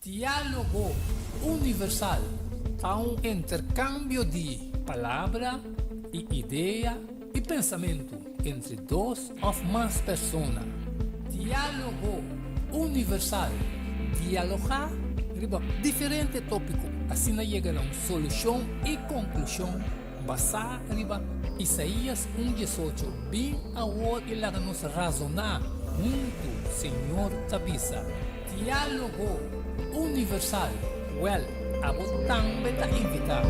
Diálogo universal há um intercâmbio de palavra e ideia e pensamento entre duas ou mais pessoas. Diálogo universal. Dialogar sobre diferentes tópicos, assim chega a uma solução e conclusão basada em Isaías 1:18. Bem agora ele nos razonar muito, Senhor Tabisa. Diálogo universal. Well, abo também está invitado.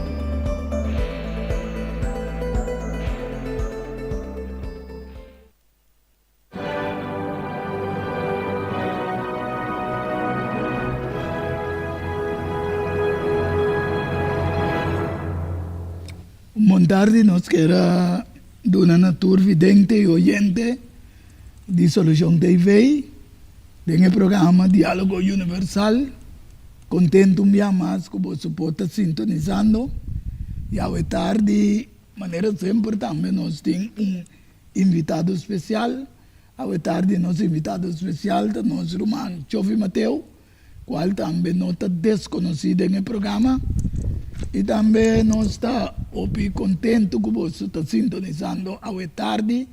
Montardi nos queda de una natura vidente y oyente de Solución TV, en el programa Diálogo Universal. Contento un día más que vos está sintonizando. Y a tarde, de manera siempre también nos tiene un invitado especial. A tarde, nos invitado especial de nuestro hermano Chofi Mateo, cual también no está desconocido en el programa. Y también nos está contento que vos está sintonizando a tarde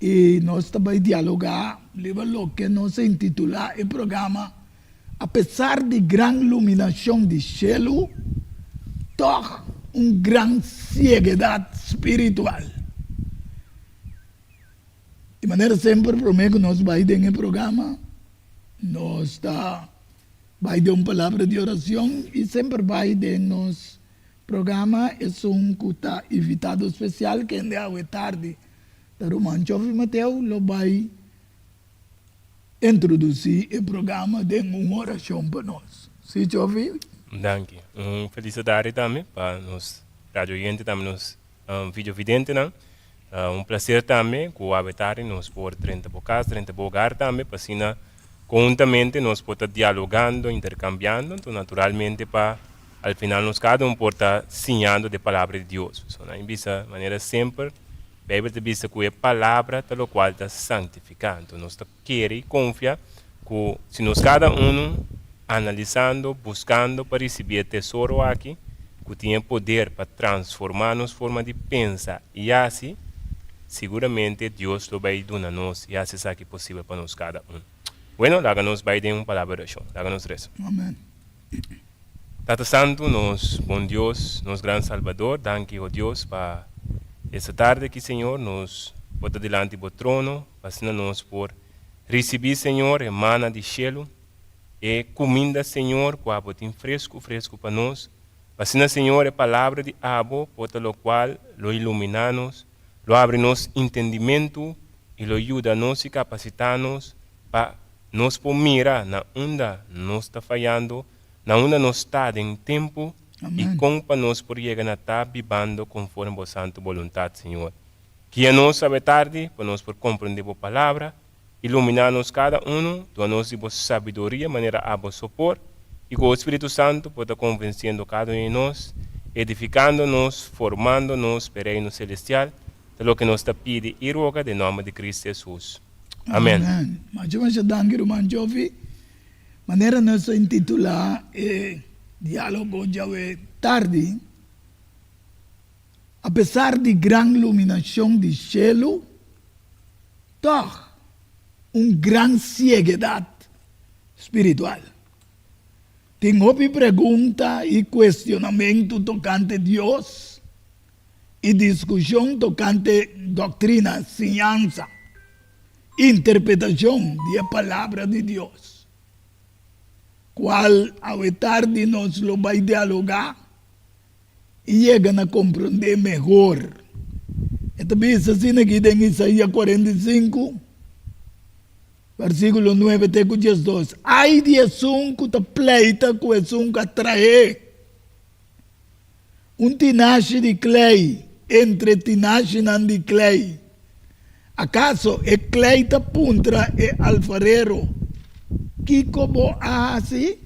y nos está a dialogar lo que nos intitula el programa a pesar de gran iluminación de cielo, toch una gran ceguedad espiritual. De manera siempre prometo que nos va a ir en el programa, nos está va a ir una palabra de oración y siempre va a ir en nuestro programa. Es un invitado especial que en de tarde de Román Chofi Mateo lo va a introducir el programa de una oración para nosotros. ¿Sí, Chofi? Dank je. Felicidades também para os radio oyentes, também os vídeo vidente, né? Prazer também com a tarde nos por 30 por casa, 30 por hogar também, para assim conjuntamente nós podemos dialogando, intercambiando, então naturalmente para al final nos cada pode ensinando a palavra de Deus. Então, em vista maneira sempre, a Bíblia te vista que a palavra pelo qual está santificando. Então, nós queremos e confia que se nós cada analisando, buscando para receber tesouro aqui, que tem poder para transformar nossa forma de pensar e assim, seguramente Deus vai dar nós e assim é possível para nós cada Bueno, háganos vai de uma palavra de oração. Háganos rezo. Amén. Tata Santo, nos bom Deus, nos grande Salvador, danke, oh Deus, para essa tarde que, Senhor, nos bota delante do trono, para nós por receber, Senhor, emana de cielo, e comida, Senhor, com a botin fresco para nós, para Senhor, a palavra de abo, por lo qual lo ilumina-nos, lo abre-nos entendimento e lo ajuda-nos e capacita-nos para nós por mirar na onda nós está falhando, na onda nós está em tempo. Amém. E como para nós por chegar a estar vivendo conforme a santa vontade, Senhor. Que a nós sabe tarde, para nós por compreender a palavra, iluminar-nos cada dá-nos a sabedoria, maneira a sopor, e com o Espírito Santo pode convencendo cada de nós, edificando-nos, formando-nos para o reino celestial, de lo que nos está pedindo e roga, em nome de Cristo Jesus. Amém. Mas danke, Roman Chofi. Maneira nós intitular Diálogo de tarde. Apesar de gran iluminação de cielo, toch gran ceguedade espiritual. Tem pergunta e questionamento tocante Deus e discussão tocante doutrina, ciência, interpretação da palavra de Deus, qual a tarde nos lo vai dialogar e chega a compreender melhor. Então, diz assim aqui em Isaías 45, versículo 9 até 12. Ai de um que te pleita com um que atrai tinache de clay entre tinache de clay. ¿Acaso el clay te puntra el alfarero? ¿Qué como así?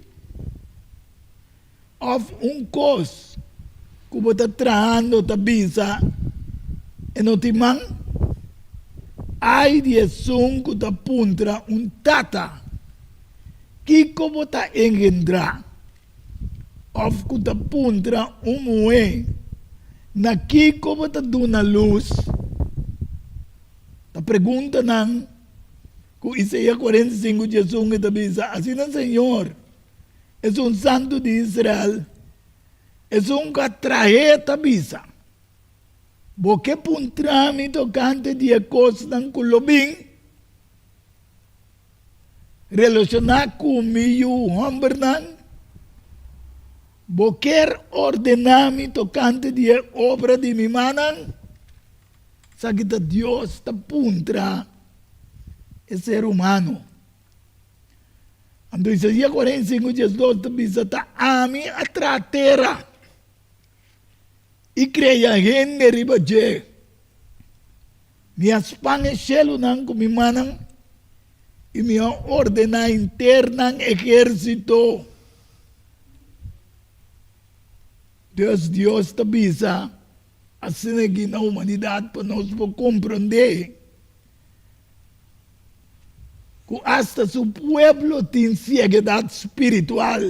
Of un cos, como está trabajando, te visa, en otimán, hay de son que te puntra un tata Kiko bota engendrar. Of kuta puntra umue. Na kiko bota duna luz. A pergunta não, com Isaías 45, Jesus está dizendo, assim não, Senhor, é santo de Israel, é que trae tabisa. Porque puntrami tocante de coisas não colobim, relacionar comigo o homem não, porque ordenami tocante de obra de mi manan, sabe que Deus está contra o ser humano. Então, Isaías 45, Jesus está a mim a terra e cria gente riba de me aspanha chelo não com mi manan e me ordena interna exército. Deus está bisa assim que na humanidade para nós compreender que hasta seu pueblo tem ceguidade espiritual.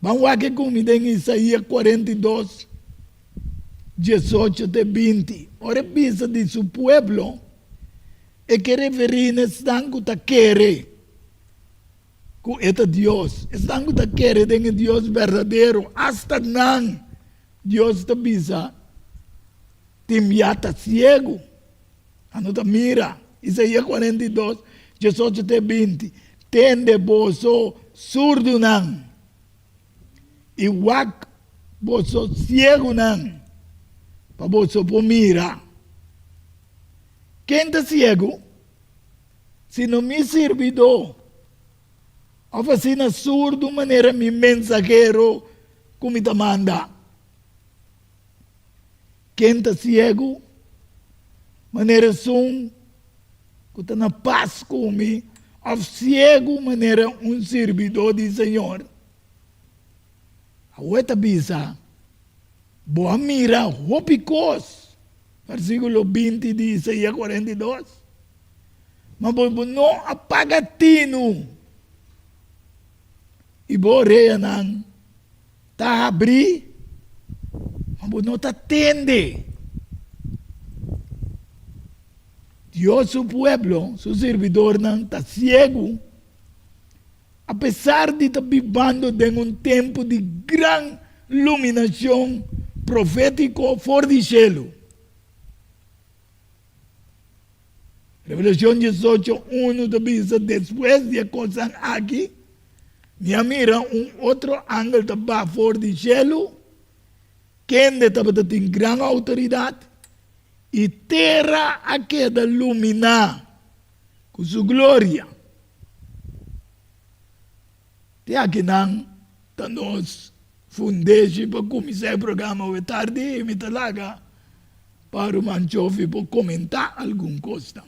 Vamos aqui comigo em Isaías 42, 18 até 20. Ora, pensa de seu pueblo e que referir-se que está querendo que é Deus. Estão que está querendo Deus verdadeiro. Hasta não. Deus está bisa, timbiata ciego, anota mira, Isaías 42, 18 até 20, tende boso surdo não, e wak boso ciego não, para boso por mira. Quem está ciego? Se não me servidor, oficina surdo maneira me mensageiro, como te manda. Quem está cego, maneira som, que está na paz comigo, ao cego, maneira servidor do Senhor. A outra bisa, boa mira, hopicos, versículo 20 de Isaías 42. Mas não apaga tino. E boa reia não, tá abrir, mas não te atende. Deus, su pueblo, su servidor, não está cego. Apesar de estar vivendo em um tempo de grande iluminação profético fora de cielo. Revelação 18:1 diz, depois de coisas aqui, me mira outro ángel também fora de cielo, quem tem grande autoridade, e terra a queda iluminar com sua glória. Tem aqui não, nós fundamos para começar o programa hoje tarde e me talaga para o Manchofi para comentar alguma coisa.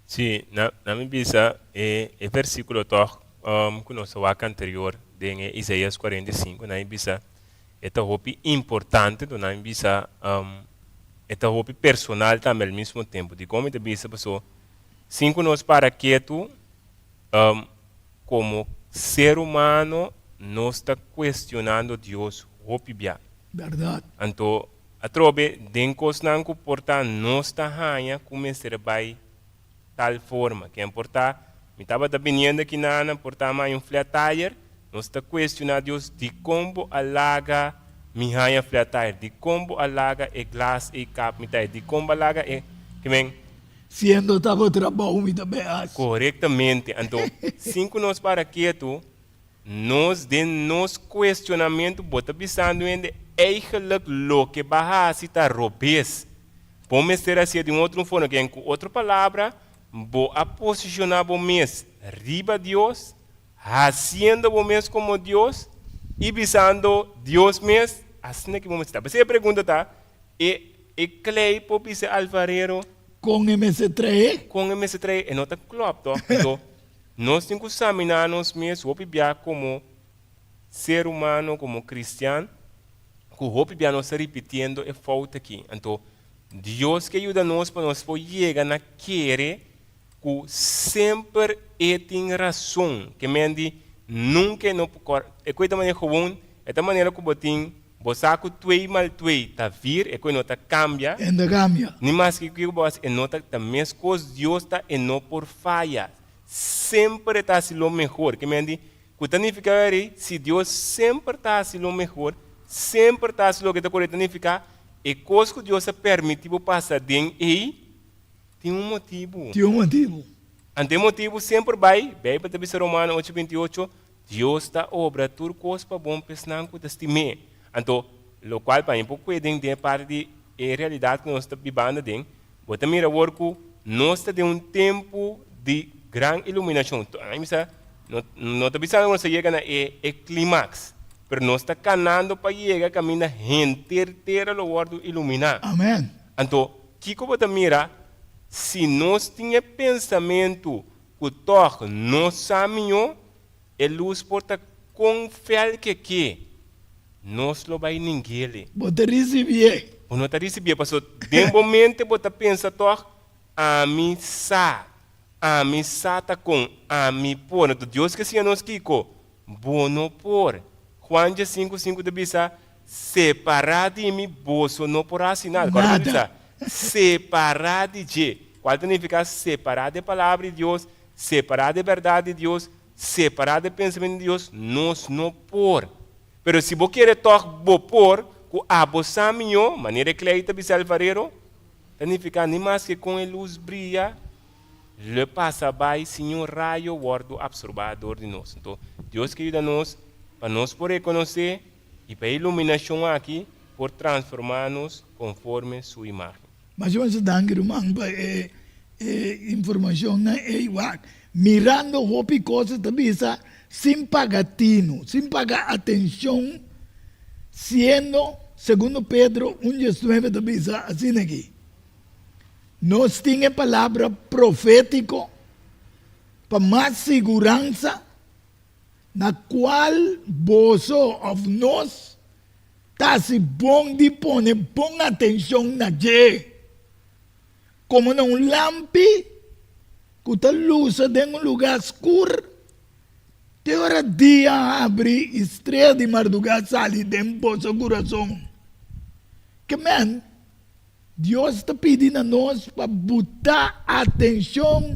Sim, na minha vista, é versículo que nós falamos anterior, de Isaías 45, na minha vista, é algo importante, na minha vista, é algo personal também ao mesmo tempo. De como te vista, pessoa, cinco nós para quieto, como ser humano, nós está questionando Deus, hopibia. Verdade. Então, a trobe, den coisa não comporta, nós está ganha, como ser vai tal forma, que importa, me estava dependendo aqui na portar mais flat tire, nós está questionando Deus de como alaga mi ganha flat tire, de como alaga e glass e cap, de como alaga e que men Siendo estava trabalho me também acho. Corretamente. Então, cinco nós para quieto, nós de nos questionamento bota pensando em eigenlijk lo que barra se tá robês. Vamos ser assim de outro forma, que com outra palavra, vou a posicionar o mês riba Deus, haciendo o mês como Deus, e pensando Deus mês, assim que vamos estar. Você pergunta tá, e clay por pisar alfarero Com MS3? com MS3 é nota klopt, toch? Então, nós temos que examinar nós mesmos, o como ser humano, como cristiano, que o nós repetindo é falta aqui. Então, Deus que ajuda nós para nós chegar naquele que sempre tem razão, que mendi nunca não é coisa maneira gewoon, é da maneira que botin, bosaco 2 mal 2 tá vir, é coisa nota cambia, Ainda cambia. nem mais que boas é nota da mesma coisa Deus tá e não por falha, sempre tá se lo melhor, que mendi, que significa se Deus sempre tá se lo melhor, sempre tá se lo que tá correto, significa e coisa que Deus permitiu passar dentro e tem um motivo. Tinha um motivo. Ante motivo sempre vai para a Bíblia Romana 8:28, Deus está obra tudo coisa para bom pessoal que estimé. Então, o qual para pouco pueden de parte de realidade que nós está vivendo dentro. Bota mira agora que nós está de um tempo de grande iluminação. Não está pensando que chega na clímax, mas nós está caminhando para chegar caminho da gente inteira o wordo iluminar. Amém. Então, que bota mira se nós tinha pensamento que toca nós caminho, a luz porta confiar que nós não vai ninguém. Bota receber. Ou não está recebendo, passou de momento bota pensa toca a mim sa tá com a mim por, então Deus que se nós kiko, bono por. Juan 5:5 de bisa separar de mim bolso não por assinar. Nada. Separar de qual significa separar da palavra de Deus, separar da verdade de Deus, separar do pensamento de Deus, nós não por. Pero se você quer tocar por, com a bossa minha, maneira que ele está bisel farero, significa nem mais que com a luz brilha, le passa by Senhor raio wordo absorbador de nós. Então, Deus que ajuda nós, para nós poder conhecer e para a iluminação aqui, por transformar-nos conforme sua imagem. Mas eu acho que rumang pa informação na igual. Mirando hopi coisas também sem pagatino, sem pagar atenção, sendo, segundo Pedro 1:9 também assim aqui. Nós tínhamos palavra profético para mais segurança, na qual boso of nós está se bom de pôr bom atenção na gente. Como num lampi, que está luz em um lugar escuro, tem hora dia abre estrela de madrugada sali dentro do seu coração. Que man, Deus está pedindo a nós para botar atenção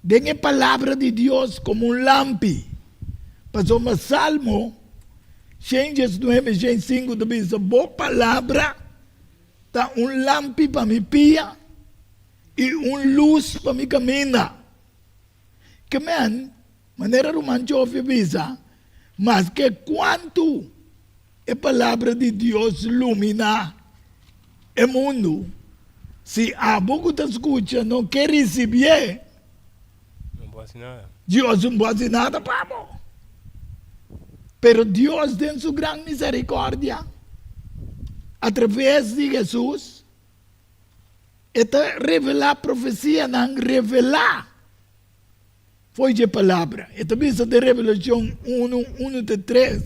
na palavra de Deus como um lampi. Passou um salmo, Gênesis 9, Gênesis 5, diz, boa palavra, está um lampi para me pia e luz para me caminhar. Que man, maneira romântica visa, mas que quanto a palavra de Deus ilumina o mundo, se a boca te escuta não quer receber, Não pode nada. Deus não pode nada para nós. Pero Deus, em sua grande misericórdia, através de Jesus, está revelar a profecia, não revelar. Foi a palavra. Esta vista de Revelação 1:3.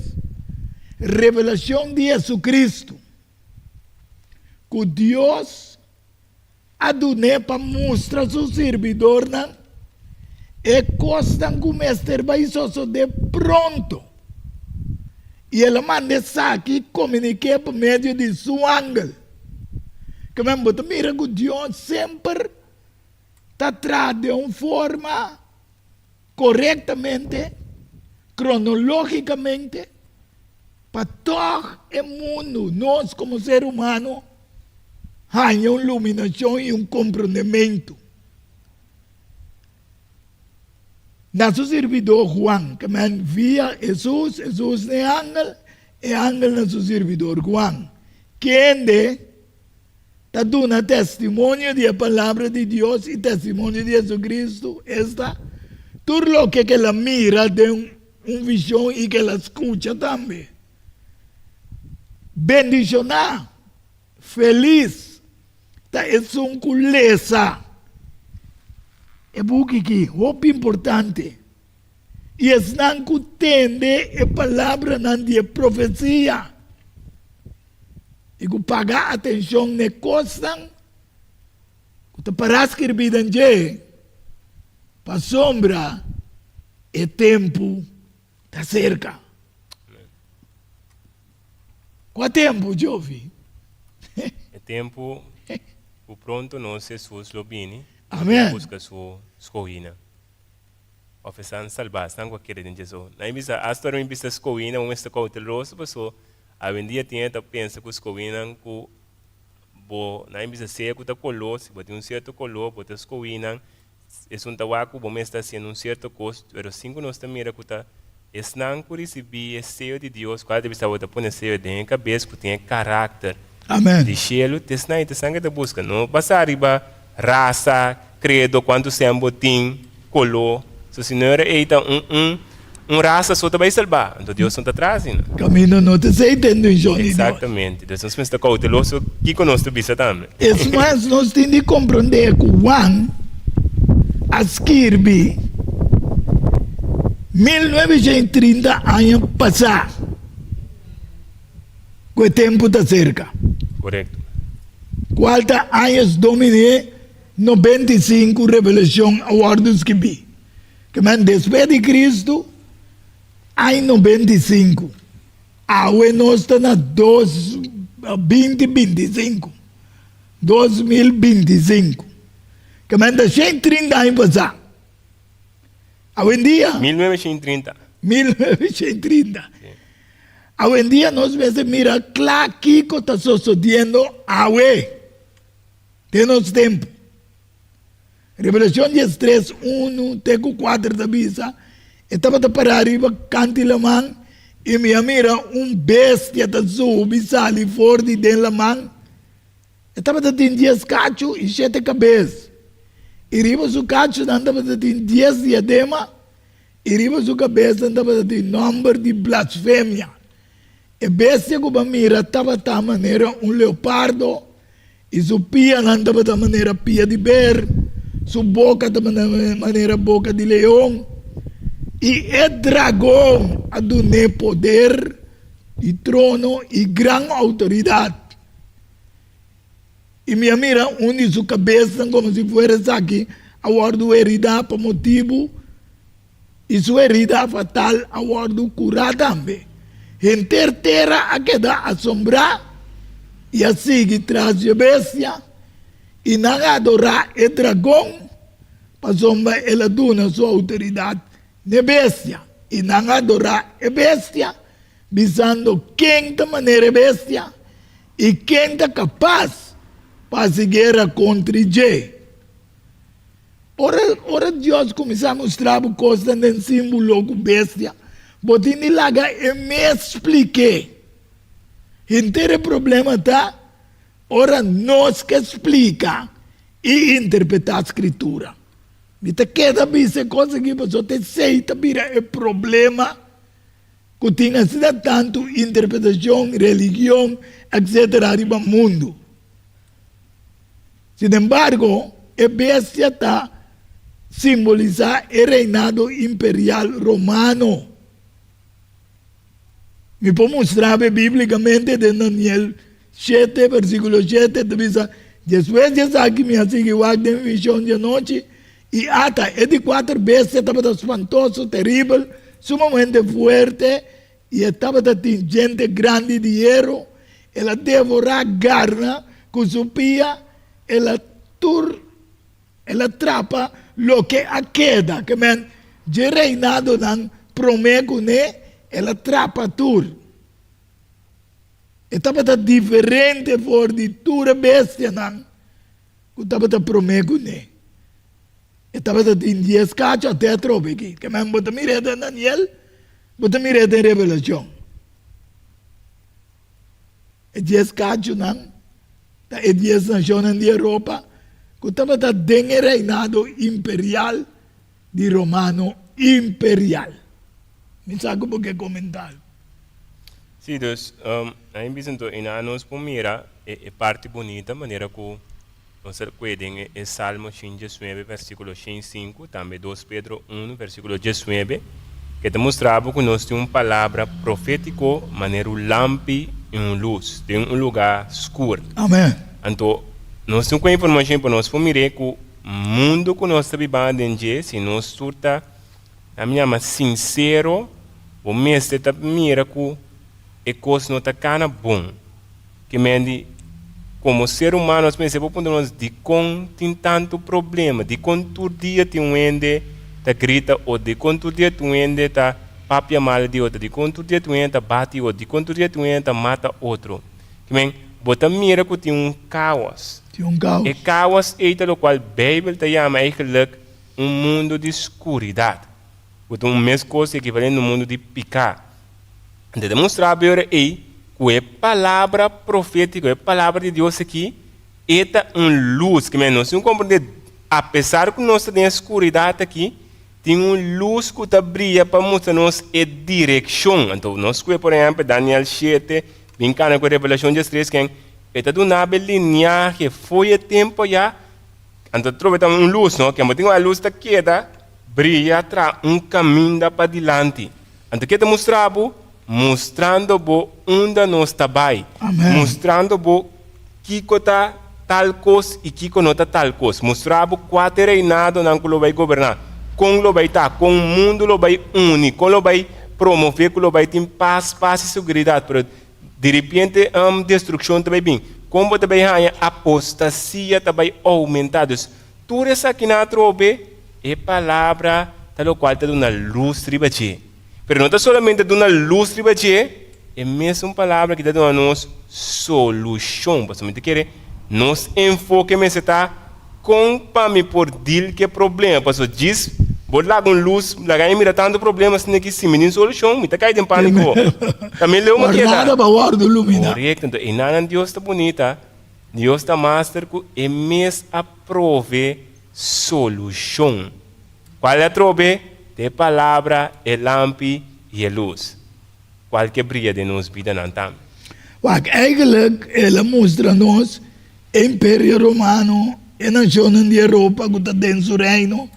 Revelação de Jesus Cristo. Que Deus adonou para mostrar a seu servidor, e costa que o mestre vai só de pronto. E ele manda aqui comunicar por meio de seu ángel. Que mesmo, mira que Deus sempre está atrás de uma forma corretamente, cronológicamente, para todo o mundo, nós como ser humano, há uma iluminação e um compreendimento. Nosso servidor Juan, que via Jesus, Jesus é ángel, e ángel nosso servidor Juan, que está dando testemunho da palavra de Deus e testemunho de Jesus Cristo, está tudo o que ela mira de uma visão e que ela escuta também. Bendicionar, feliz, é um culesa. É porque aqui, muito importante. E é não que entende a palavra de profecia. E que pagar atenção na coisa, que te para escrever em para sombra, o tempo está cerca. Qual tempo, Jovi? O tempo, o pronto nós Jesus lo bini. Amém. Busca sua escoina. Oferecer salvar, não qualquer de Jesus. Na imisa, a história me bisa escoina, um está cauteloso, pessoa. A vendia tinha tá pensa que escoina com bo, na imisa seco tá color, se botar certo color, botar escoina, é tawaco, bom está sendo certo custo, mas cinco nós também mira que tá não por receber o seio de Deus, quando deve estar botar põe seio de cabeça, que tem caráter. Amém. De cielo, tesna e tesna que busca, não passa arriba raça, credo, quanto sempre tem color. Se o Senhor é raça só vai salvar, então Deus não está atrás, né? Caminho não te sei entendendo, Johnny. Exatamente. Então nós estamos cautelosos que conosco bisa também. Es mais, nós temos de compreender que Juan escreve 1930 anos passados. Que o tempo está cerca. Correto. 40 anos dominé 95 revelação a ordens que vi. Que depois de Cristo, em 95, a nós está na 2025. 2025. Que da 130 anos passados. Hoje em dia, 1930. 1930. Hoje em dia, nós vemos, mira, claro que está sucedendo hoje. Temos tempo. Revelação 3, 1, teco 4 da bisa. Estava para arriba, cante la mão. E me mira, bestia da sube, sali fora de dentro da mão. Estava a ter 10 cachos e 7 cabeças. E riba su cacho andava a ter 10 diadema. E riba su cabeça andava a ter número de blasfêmia. E bestia que mira estava da maneira leopardo. E su pia andava da maneira pia de ber. Su boca da maneira boca de leão. E o dragão a donar poder e trono e grande autoridade. E me mira une sua cabeça como se fosse aqui a ordem herida por motivo e sua herida fatal a ordem curar também. Gente terra a queda assombrar e a seguir traz a bestia e não adorar o dragão para sombra ela dona sua autoridade na bestia e não adorar a bestia visando quem da maneira bestia e quem está capaz para seguir contra J. Ora Deus começou a mostrar coisas em símbolo com bestia. Botini laga e me expliquei. Inteiro problema tá. Ora nós que explica e interpretar a escritura. Então cada vez que conseguir você te aceita vira o problema que tinha sido tanto interpretação, religião, etc. arriba no mundo. Sin embargo, a bestia está simbolizar o reinado imperial romano. Me pode mostrar bíblicamente de Daniel 7, versículo 7, dice, después de esa que me hace igual de visión de noche, y hasta de 4 bestias estaba espantoso, terrible, sumamente fuerte, y estaba de gente grande de hierro, ella devoraba garra con su pía, ela atrapa lo que queda, que men, de reinado nan promego ne, ela atrapa tur. Estava diferente por de tura bestia nan, que estava promego ne. Estava em 10 cachos até trope aqui, que men, bota mirada em Daniel, bota mirada em Revelação. E 10 cachos nan, e 10 nações de Europa, que estava dentro do reinado imperial de romano imperial. Me sabe por que comentar? Sim, então, aí mesmo nós pomira é parte bonita, maneira que nós recuerdem é Salmo 119, versículo 105, também 2 Pedro 1, versículo 19, que demonstrava que nós temos uma palavra profética, maneira lampe em uma luz, em um lugar escuro. Amém. Então, nós temos informação para nós pomirar que mundo que nós estamos vivendo, se nós surta, a minha ama sincero, o mestre está mira que a coisa não está cana bom. Que mende, como ser humano, nós pensamos de com tem tanto problema, de com todo dia tem um ende, tá grita, ou de com todo dia tem um ende, tá papia mal de outro, de com todo dia tem um ende, tá bate outro, de com todo dia tem um ende, tá mata outro. Que mende, bota mira que tem um caos. Tem um caos. E caos é o qual a Bíblia te chama eigenlijk mundo de escuridade. Bota mesma coisa equivalente no mundo de picar. De demonstrar agora aí, que a palavra profética, a palavra de Deus aqui, é luz, que nós não compreendemos, apesar que nós temos escuridade aqui, tem luz que está brilha para mostrar-nos a direção. Então, nós, por exemplo, Daniel 7, brincando com a Revelação 13, que é do nave linear que foi o tempo já, então, trovamos luz, não? Que a luz está quieta, brilha atrás, caminho para diante. Então, que está mostrando onde nós estamos, mostrando que está tal coisa e que não está tal coisa, mostrando quatro reinados que ele vai governar, como ele vai estar, como o mundo ele vai unir, como ele vai promover, como ele vai ter paz e segurança, mas de repente a destruição também vem, como também a apostasia também aumentada. Tudo isso aqui na trobe é palavra tal qual está dando luz tribache. Pero não está somente dando luz tribache, é mesmo uma palavra que está dando a nós solução. Para somente querer, nos enfoque mas está com para me por dir que problema. Para diz, vou lá com luz, lá ganha mira tanto problema, se não que sim, menino solução, me está caindo em pânico. Também leu uma coisa. Nada para guardar lumina. Correto, então, e nada Deus está bonita, Deus está master que é mesmo aprove solução. Qual é a trobe? De palavra, é lampi e é luz. Qual que brilha de nos vida não tam. Eigenlijk, ela mostra-nos o Império Romano e a nação de Europa que está dentro do reino.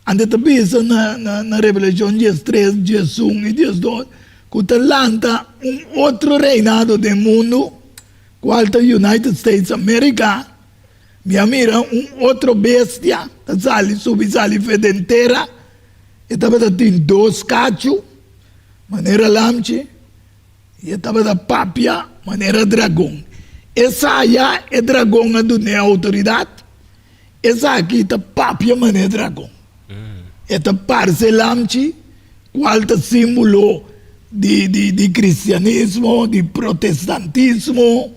Ante também na Revelação 13, 1 e 2, que está lança outro reinado do mundo, qual é o United States America. Minha mira, outro bestia, está sali, subsali, fedenteira. E estava tem dois cachos, maneira lamche, e estava da papia, maneira dragão. Essa aí é dragão a do autoridade, essa aqui está papia, maneira dragão. Esta parce lamche, qual é símbolo de cristianismo, de protestantismo,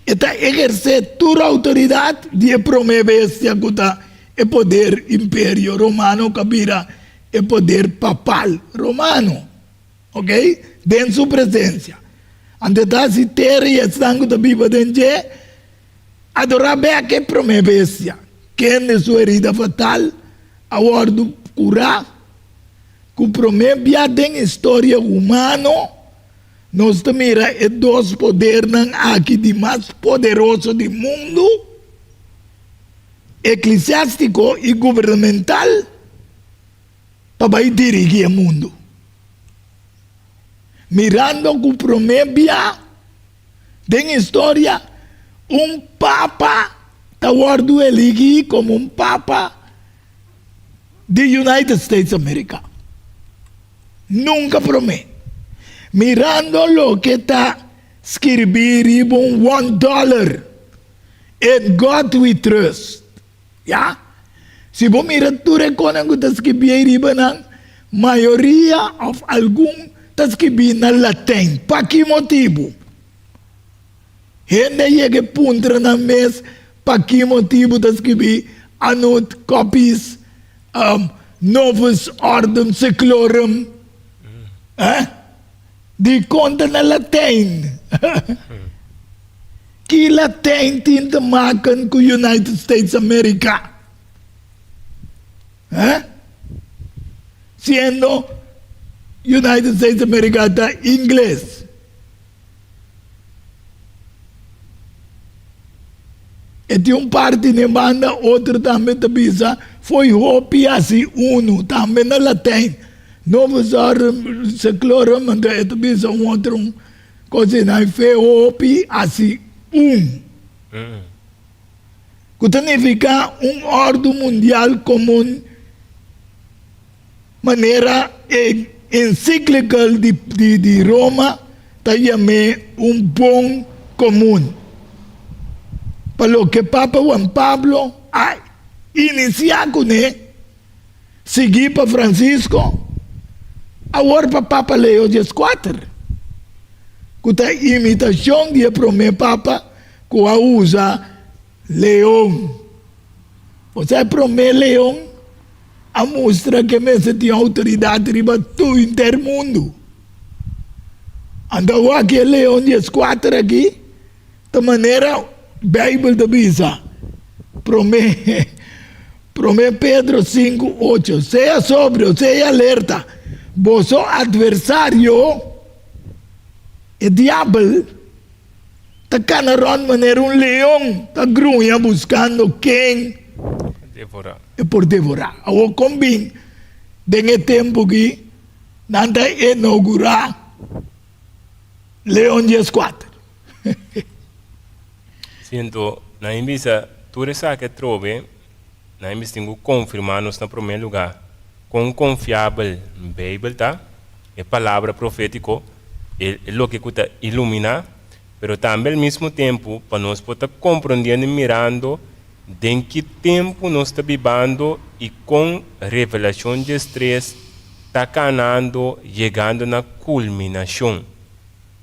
esta exerce toda a autoridade de promover bestia que está o poder império romano que vira o poder papal romano, ok? Dentro de sua presença. Ante se terra e sangue da Bíblia dentro, adorar bem a que promete bestia, que é sua herida fatal, a ordem curar, que promete bem dentro da história humana, nós mira é dois poderes aqui de mais poderoso do mundo, eclesiástico e governamental, para dirigir o mundo. Mirando que promete tem história, papa, está guardado elegido como papa de United States America. Nunca promete. Mirando lo que está escrito $1, in God we trust. Ya, se você mira tu reconhece que está escrito na maioria of algum está escrito na latim. Para que motivo? Gente chega a ponto na mesa para que motivo está escrito anot copies novus ordem seclorum de conta na latim. Que latim tinta makan com United States America. Sendo United States America está inglês. E tem parte na banda, outro também está foi hopi assim também na latim. Novos ordem seclorum, então bisa outro coisa na fe hopi assim que significa orden mundial común, manera encíclica de Roma, está llamado bom común. Para lo que Papa Juan Pablo iniciar con él, seguir para Francisco, agora para Papa Leo XIV. Com a imitação de primeiro Papa, que usa leão. Você primeiro leão, a mostra que você tem autoridade riba todo intermundo. Então, aquele leão XIV aqui, de maneira, a Bíblia da Bisa, Primeiro Pedro 5:8, seja sóbrio, seja alerta, vosso adversário, o diabo, está canaron maneira leão, está grunha buscando quem Devorar. é por devorar. O combin, nesse tempo que nada inaugurar leão XIV. Sinto, na invisa, tudo isso que trove, na invisa tenho confirmar-nos no primeiro lugar, com confiável Bíblia, tá? É palavra profética, é o que está ilumina, mas também ao mesmo tempo, para nós poder compreender e mirando em que tempo nós estamos vivendo e com revelação de estresse está canando, chegando na culminação.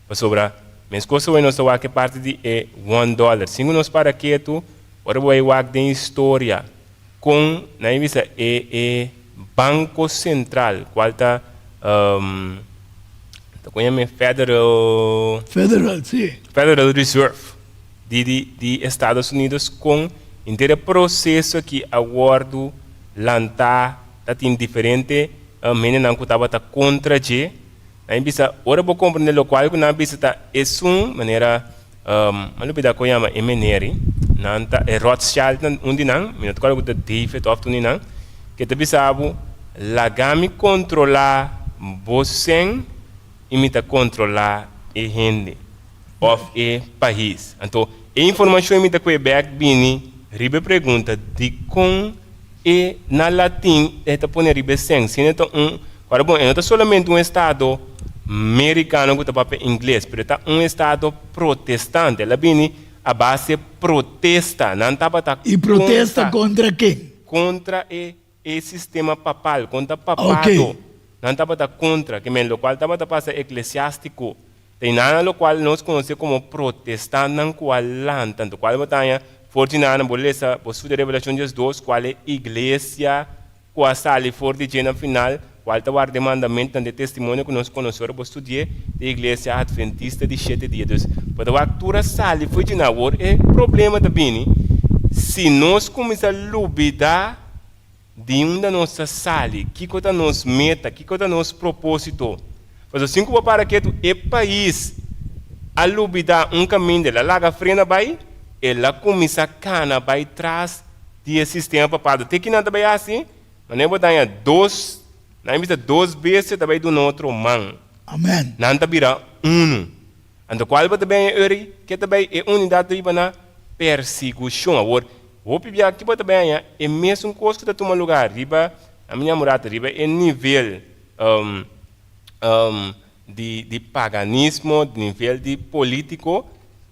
Para sobrar, mas coisa que nós estamos aqui parte de $1. Se nós para quieto, agora vou ir de história com na invisa Banco Central, qual está Federal Reserve de Estados Unidos com inteiro processo que aguardo lançar tem diferente meninas que estava contra G. Na invisa ora vou compreender o qual que na invisa é maneira malupida ko yama emeneri nanta Rothschild undi nang minat ko ko David of tuni nang que te bisabu lagami controlar boseng imita controlar e rende of e país. Então, a informação imita que back bini ribe pergunta de com e na latim eta pone ribe seng sineta para bom não somente estado americano que está em inglês, mas está estado protestante. Ela bini a base protesta, não estava e protesta contra quem? Contra o sistema papal, contra papado. Okay. Não estava contra, que o qual estava passa eclesiástico. Tem nada no qual nós conhecemos como protestante, não qual lá, tanto qual batalha fortunada, beleza, possui de revelação de Deus, qual é igreja, qual sale for de gênero final, qual está o mandamento de testemunho que nós conhecemos, para estudar da igreja adventista de 7 dias. Para a altura sale foi de nada, é problema também, se nós começamos a duvidar de onde nossa sale, que é nossa meta, que é nosso propósito. Mas assim como para que o país a duvidar caminho dela, lá frente vai, ela começa a cana vai trás do sistema papado. Tem que nada vai assim, mas nem botar dois, na invista 2 vezes também do outro mão. Amém. Não tá vira Então qual também é que também é unidade de na perseguição. Agora vou pedir aqui também é mesmo coisa que toma lugar, riba a minha morada riba é nível de paganismo, de nível de político.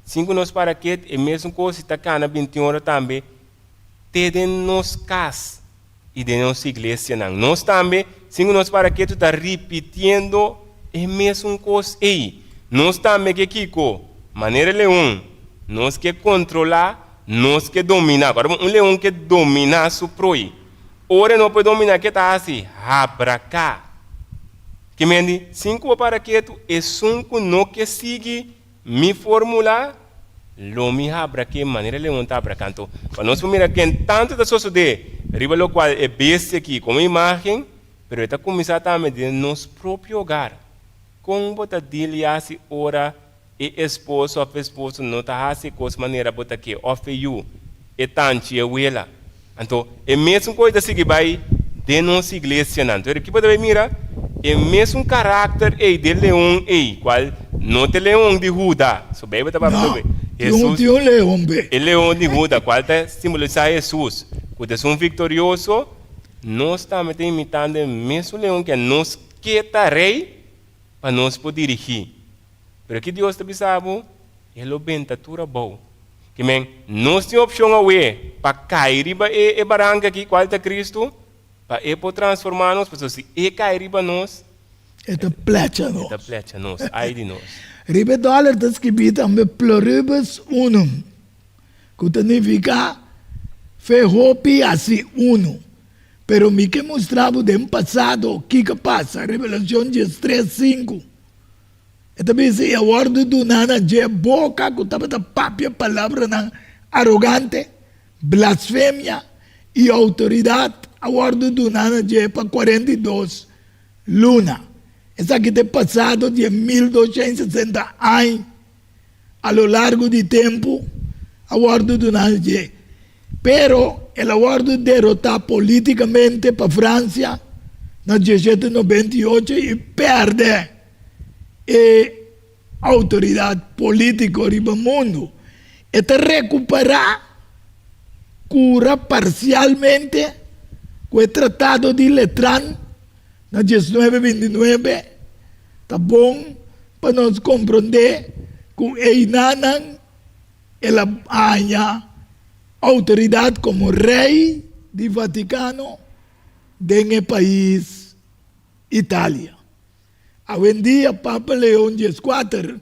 Cinco nós para que é mesmo coisa está cá na 21 também tem nos cas e de nossa igreja não. Nós também cinco nós para que tu está repetindo é mesmo coisa aí. Nós também que Kiko maneira leão, nós que controlar nós que dominar. Agora, leão que domina su proi. Ora não pode dominar que está assim. Abraca. Que mendi, 5 para que tu é 5 não que sigue mi fórmula. Lo mi abra que maneira leão está abracando. Para nós mirar que tanto da sociedade, riba lo qual é besta aqui como imagem, pero está começando também de nosso próprio hogar. Como botar dele assim ora e esposo ou esposo não está assim com maneira bota que offer you e tanto e uela. Então é mesmo coisa assim que vai de nossa igreja não. Então aqui pode mira é mesmo caráter de leão qual não tem leão de Judá. So bem bota para Tinha um leão, be. El leão de Judá, qual simboliza Jesus. Quando é um vitorioso, nós estamos imitando o mesmo leão que nós quer rei para nós poder dirigir. Pero que Deus também sabe, ele é bem tatura bom. Que nós temos opção para cair riba e barranca aqui, qual é Cristo, para ele poder transformar-nos, porque se ele cair riba nós, Eta plecha no. ele flecha nós, ai de nós. Ribe dollar tas que também pluribus unum. Que significa ferropi assim uno. Pero me que mostrava do passado o que passa, Revelação 3:5. E também se a ordem do nana de boca, que estava da própria palavra na arrogante, blasfêmia e autoridade, a ordem do nana de para 42 luna. Essa aqui tem passado de 1260 anos, a lo largo de tempo, a ordem do nana de. Pero ela ordem derrotar politicamente para a França, na 1798 e perde a autoridade política no mundo. E te recuperar, cura parcialmente, com o Tratado de Letrán, na 1929, tá bom para nós compreender que Einanan, ela ganha autoridade como rei do Vaticano no país Itália. Hoje em dia, Papa Leão XIV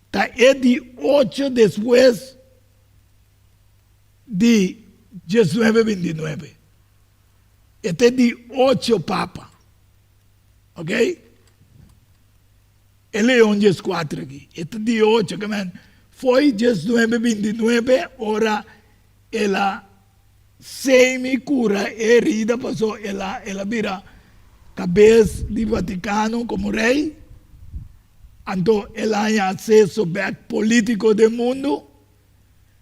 está de 8 depois de 1929. Este é de 8 Papa. Ok? É Leão XIV aqui. Este é de 8. Foi 1929, ora ela semi-cura herida, passou, ela vira cabeça do Vaticano como rei, então ela tem acesso ao político do mundo.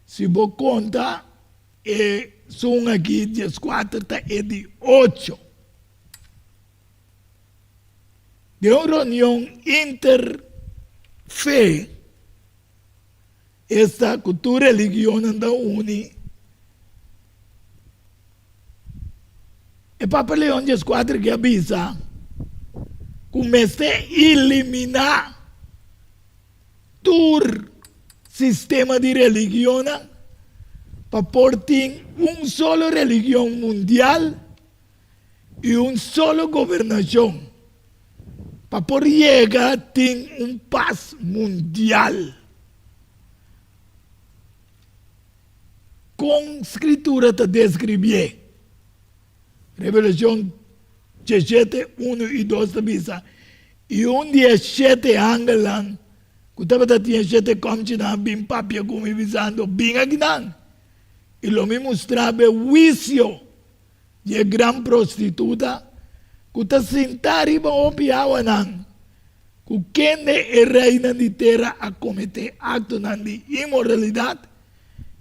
Se você conta, são aqui 14, é de 8. De uma reunião interfé, esta cultura religiosa da une. E Papa Leão XIV que avisa, começa a eliminar todo sistema de religião para pôr uma só religião mundial e uma só governação. Para pôr chegar a paz mundial. Com escritura te descreve. Revelação 17, 1 e 2 avisa. E dia 7 ángeles, que estava tinha 7 conchinas, bem papia como avisando, bem aqui não. E lo me mostrava o juízo de grande prostituta, que está sentada e opiava não. Que quem é reina de terra a cometer actos de imoralidade,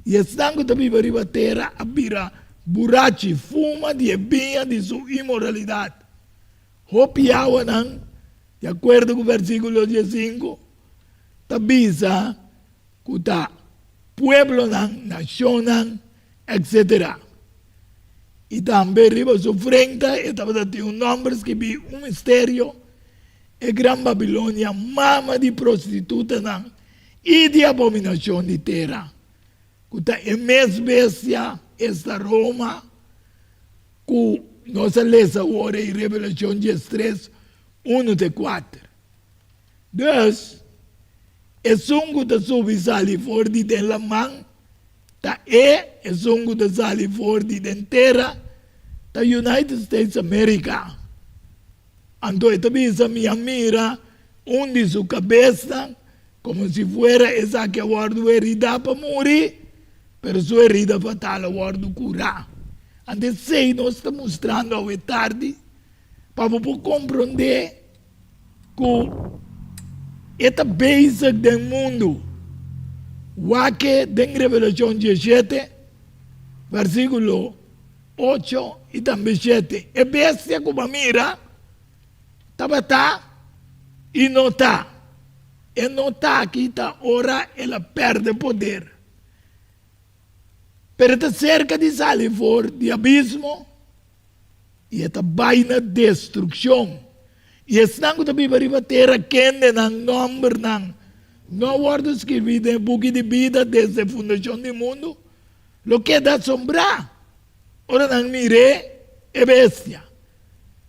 e estão que está vivendo a terra a virar burachi, fuma de vinha de sua imoralidade. Hopiawa não, de acordo com o versículo 15, tabisa, que está pueblo não, nação não, etc. E também riba sua frente, e estava tendo nomes que vi um mistério, e Gran Babilônia, mama de prostituta não, e de abominação de terra. Que está em mesma bestia, esta Roma, que nós lemos agora em Revelação 13, 1 e 4. Deus, é sungo da subi sali fora de la mão, tá é sungo da sali fora de terra, da United States America. Então, essa minha mira, onde sua cabeça, como se fuera essa que agora herida para morrer, pero sua herida fatal agora curar. Então, sei, nós estamos mostrando hoje tarde, para você compreender que esta base do mundo, o que tem Revelação 17, versículo 8 e também 7. É bestia como mira, estava tá e não está. e não está aqui, tá ora, ela perde poder. Pero está cerca de sair fora de abismo e está vai na destruição. E esse não que também vai ter quem não nome não word escrito em book de vida desde a fundação do mundo. Lo que dá sombra, ora não mire é bestia.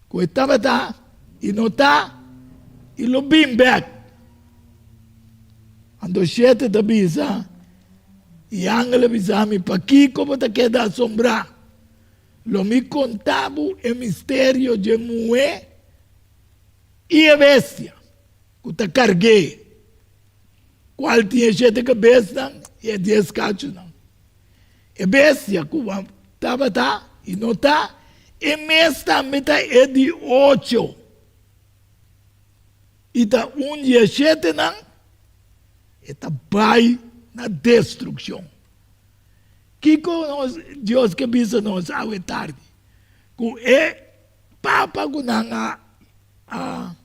Que estava tá e não tá e lo bim back. Ando sete da bisa e angela bisa mi paqui como ta que dá sombra. Lo mi contabo é mistério de mué e a bestia. Que ta carguei. Qual tinha 7 cabeças e 10 cachos não. É bestia que estava tá e não tá. E mês também tá é de 8. E tá 1 dia 7 não. E tá vai na destruição. Que nós, Deus que bisa nós ao tarde. Que é papa que não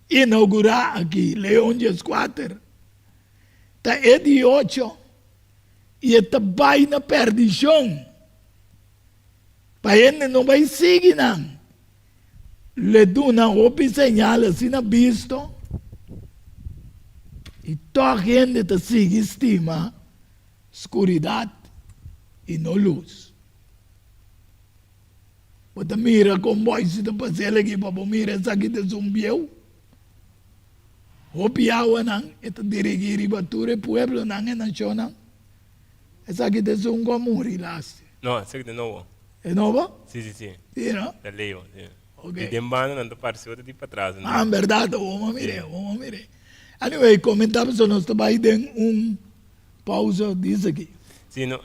inaugurar aqui, Leão 4. Tá é de 8 e está vai na perdição. Para ele não vai seguir, não. Le dá uma outra señal assim na visto e toda a gente está seguindo estima escuridade e não luz. Você mira com voz de passeio aqui para mira essa aqui de zumbieu. Hopiawa nang ito dirigiri bature pueblo nang e nación nang. Esa aqui de zungo muri last. No, essa aqui de novo. É novo? Sim, sim, sim. Sim, não? Da Leo, sim. Ok. E dembana não apareceu de para trás. Né? Ah, verdade, vamos mirar. Anyway, comentamos sobre nós também tem pausa disso aqui. Sim, não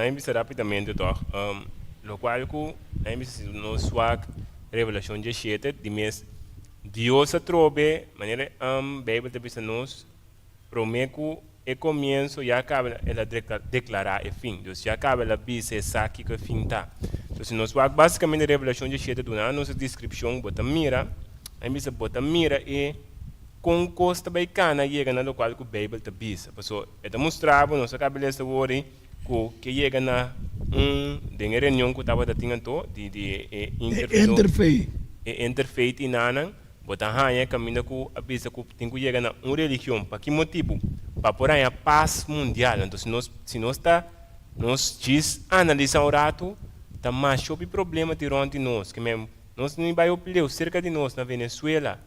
é rapidamente, toch? Lo qual que é no swag revelação de 7 de mês Deus a trobe, maneira Bíblia te bisa nos promete e começo e acaba ela declarar e fim. Deus já acaba ela bisa essa aqui que fim tá. Então se nós vamos basicamente a revelação de 7 do ano, nossa descrição bota mira, a bisa bota mira e com costa baicana chega na local que a Bíblia te bisa. Então é mostrava nossa cabeça hoje que chega na de reunião que estava tendo de interfaith e nanan. Botar hanya caminho com a bisa que tem que chegar na religião para que motivo para por aí a paz mundial. Então se nós diz analisar o rato tá mais sobre problema de onde nós que mesmo nós não vai olhar cerca de nós na Venezuela,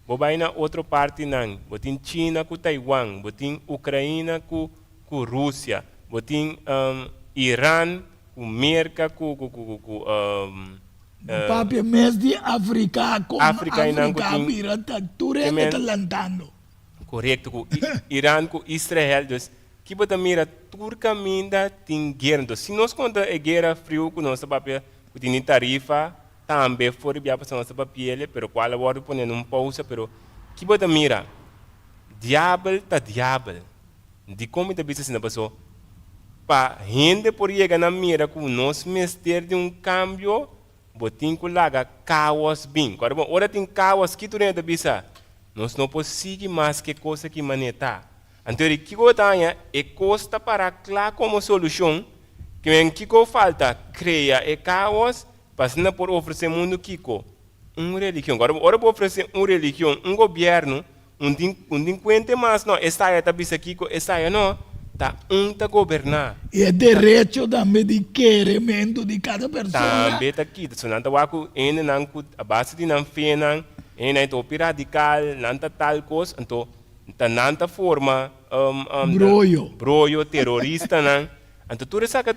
vai na outra parte não, botin China com Taiwan, botin Ucrânia com Rússia, botin Irã com América com Papi, mês de África, com África vira tudo é talantando. Correto, com Irã, com Israel, dus, que bota mira, turca minda tem guerra. Então, se nós conta a guerra frio com nossa papel, que tem tarifa, também fora de para nossa papel, pero qual é o hora poner um pausa, pero que bota mira, diabo tá diabo. De como te bisa na pessoa, para gente por chegar na mira com nós mestre de cambio. Botin ko laga caos bem. Agora, ora tem caos que tu nem da bisa. Nós não conseguimos mais que coisa que maneta. Então, o que eu tenho é costa para lá como solução. Que vem que falta criar e caos para não por oferecer mundo kiko religião. Agora, ora vou oferecer religião, governo, delinquente mais não. Essa é a bisa kiko, essa é não. Tá tá governar. E é direito também de querimento de cada pessoa. Também tá aqui. Se não tá waku ene não a base de não fenang, ene topi radical, não tá tal coisa, então tá não tá forma broio terrorista não. Então tudo isso que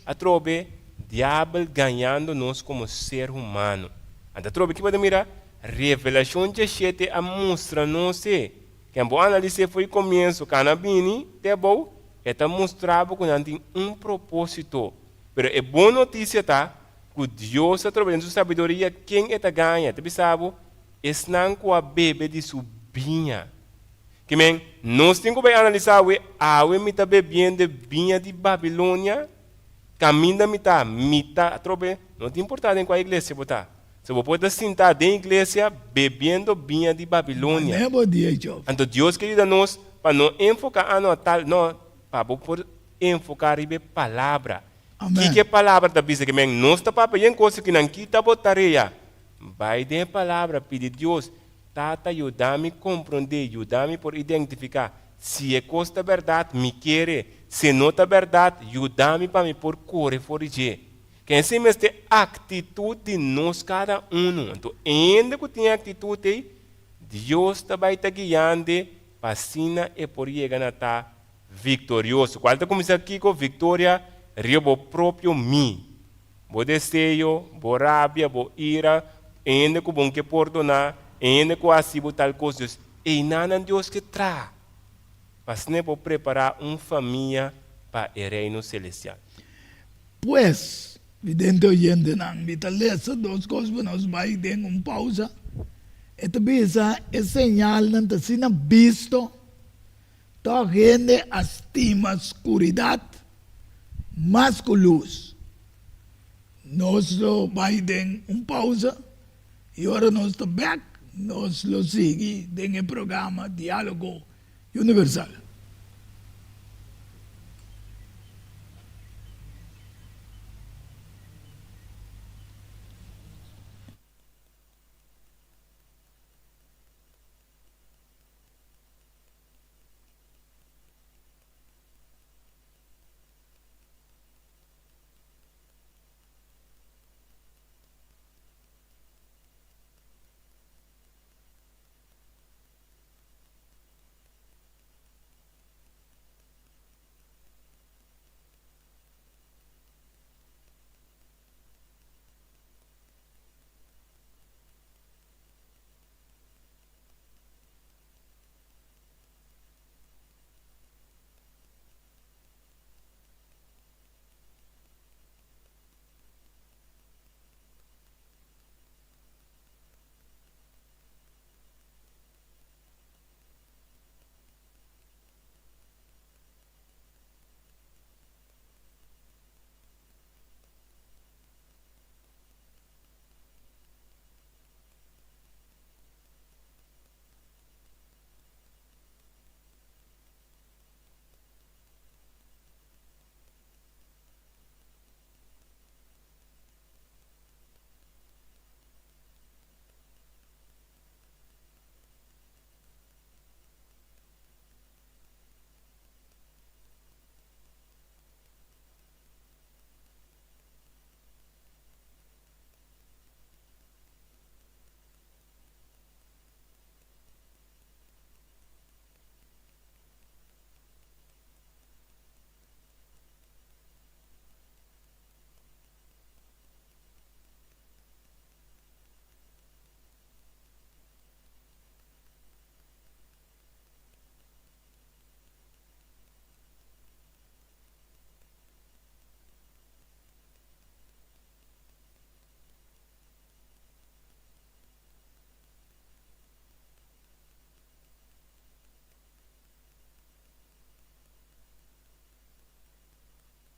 a trobe diabo ganhando nós como ser humano. Então trobe que pode mirar revelação de 7 a mostra não sei. Quem bom analisar foi começo canabini, tá bom? Está mostrado que não tem propósito. Mas é boa notícia tá que Deus através da sua sabedoria quem está ganha, tu sabe? Estão com a bebê de subinha. Que men nós temos que analisar a me está bebendo vinha de Babilônia, caminho da mita através não tem importância em qual igreja botar. Se você pode sentar na igreja bebendo vinho de Babilônia. Never dia job. Então Deus quer nos para não enfocar a nós tal, não, para por enfocar em palavra. Amém. Que palavra da bisa que nós está para em coisa que não kita botaria. Vai de palavra pedir Deus, tata ajuda-me a compreender, ajuda-me por identificar se é coisa verdade, me quer, se não é verdade, ajuda-me para me por correr fora de. Que assim mesmo atitude de nós cada um. Então, ainda que tenha atitude, Deus vai estar guiando para cima e por chegar a estar vitorioso. Quando está começando aqui com vitória, o próprio mim. O desejo, a rábia, a ira, ainda que bom que perdonar, ainda que assim tal coisa. E nada Deus que traz. Para se preparar uma família para o reino celestial. Pues, vidente oyente nang vitaleza dos cosas nos vai den pausa. Esta bisa é señal ng tasina visto toda gente estima escuridad más que luz. Nos lo vai den pausa e agora nos está back, nos lo sigue en el programa Diálogo Universal.